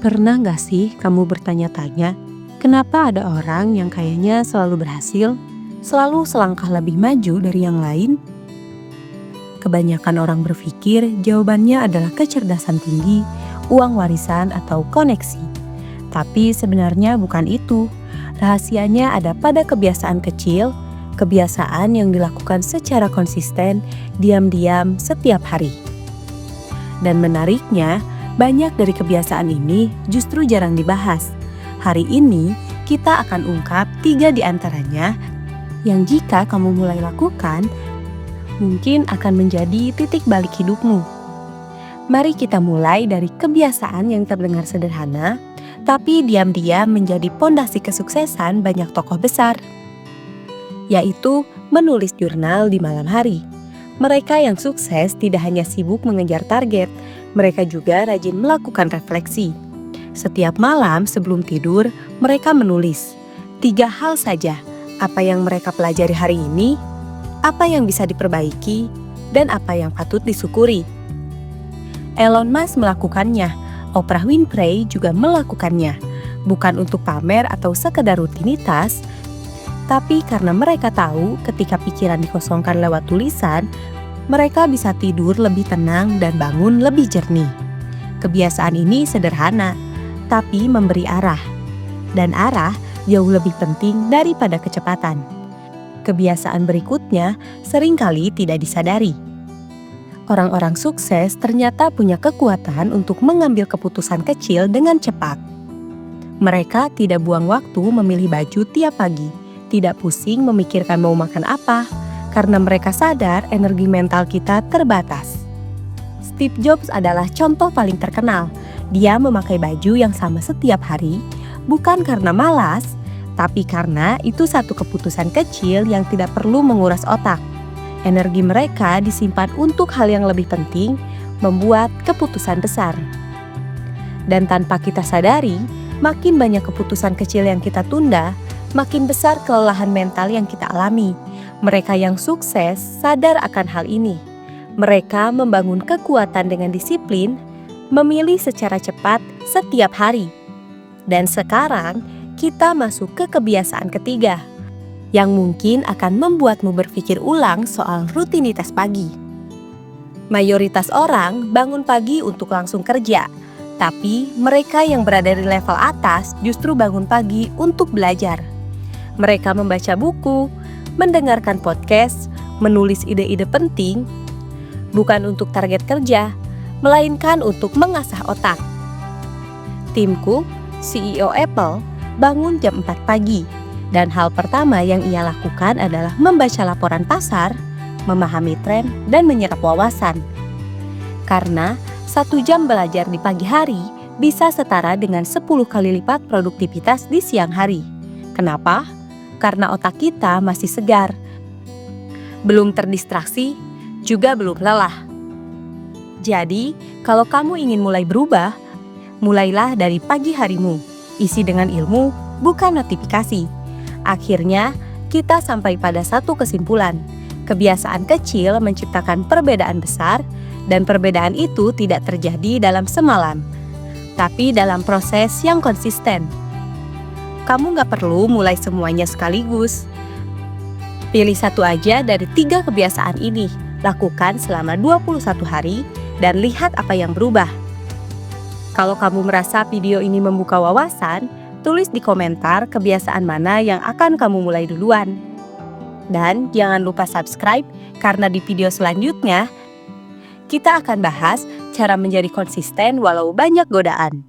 Pernah nggak sih kamu bertanya-tanya, kenapa ada orang yang kayaknya selalu berhasil, selalu selangkah lebih maju dari yang lain? Kebanyakan orang berpikir jawabannya adalah kecerdasan tinggi, uang warisan, atau koneksi. Tapi sebenarnya bukan itu. Rahasianya ada pada kebiasaan kecil, kebiasaan yang dilakukan secara konsisten, diam-diam setiap hari. Dan menariknya, banyak dari kebiasaan ini justru jarang dibahas. Hari ini, kita akan ungkap 3 di antaranya yang jika kamu mulai lakukan, mungkin akan menjadi titik balik hidupmu. Mari kita mulai dari kebiasaan yang terdengar sederhana, tapi diam-diam menjadi pondasi kesuksesan banyak tokoh besar, yaitu menulis jurnal di malam hari. Mereka yang sukses tidak hanya sibuk mengejar target, mereka juga rajin melakukan refleksi. Setiap malam sebelum tidur, mereka menulis 3 hal saja, apa yang mereka pelajari hari ini, apa yang bisa diperbaiki, dan apa yang patut disyukuri. Elon Musk melakukannya, Oprah Winfrey juga melakukannya, bukan untuk pamer atau sekedar rutinitas, tapi karena mereka tahu ketika pikiran dikosongkan lewat tulisan, mereka bisa tidur lebih tenang dan bangun lebih jernih. Kebiasaan ini sederhana, tapi memberi arah. Dan arah jauh lebih penting daripada kecepatan. Kebiasaan berikutnya seringkali tidak disadari. Orang-orang sukses ternyata punya kekuatan untuk mengambil keputusan kecil dengan cepat. Mereka tidak buang waktu memilih baju tiap pagi, tidak pusing memikirkan mau makan apa, karena mereka sadar energi mental kita terbatas. Steve Jobs adalah contoh paling terkenal. Dia memakai baju yang sama setiap hari, bukan karena malas, tapi karena itu satu keputusan kecil yang tidak perlu menguras otak. Energi mereka disimpan untuk hal yang lebih penting, membuat keputusan besar. Dan tanpa kita sadari, makin banyak keputusan kecil yang kita tunda, makin besar kelelahan mental yang kita alami. Mereka yang sukses sadar akan hal ini. Mereka membangun kekuatan dengan disiplin, memilih secara cepat setiap hari. Dan sekarang kita masuk ke kebiasaan ketiga, yang mungkin akan membuatmu berpikir ulang soal rutinitas pagi. Mayoritas orang bangun pagi untuk langsung kerja, tapi mereka yang berada di level atas justru bangun pagi untuk belajar. Mereka membaca buku, mendengarkan podcast, menulis ide-ide penting, bukan untuk target kerja, melainkan untuk mengasah otak. Tim Cook, CEO Apple, bangun jam 4 pagi, dan hal pertama yang ia lakukan adalah membaca laporan pasar, memahami tren, dan menyerap wawasan. Karena 1 jam belajar di pagi hari bisa setara dengan 10 kali lipat produktivitas di siang hari. Kenapa? Karena otak kita masih segar, belum terdistraksi, juga belum lelah. Jadi, kalau kamu ingin mulai berubah, mulailah dari pagi harimu, isi dengan ilmu, bukan notifikasi. Akhirnya, kita sampai pada satu kesimpulan. Kebiasaan kecil menciptakan perbedaan besar, dan perbedaan itu tidak terjadi dalam semalam, tapi dalam proses yang konsisten. Kamu gak perlu mulai semuanya sekaligus. Pilih satu aja dari 3 kebiasaan ini, lakukan selama 21 hari, dan lihat apa yang berubah. Kalau kamu merasa video ini membuka wawasan, tulis di komentar kebiasaan mana yang akan kamu mulai duluan. Dan jangan lupa subscribe, karena di video selanjutnya, kita akan bahas cara menjadi konsisten walau banyak godaan.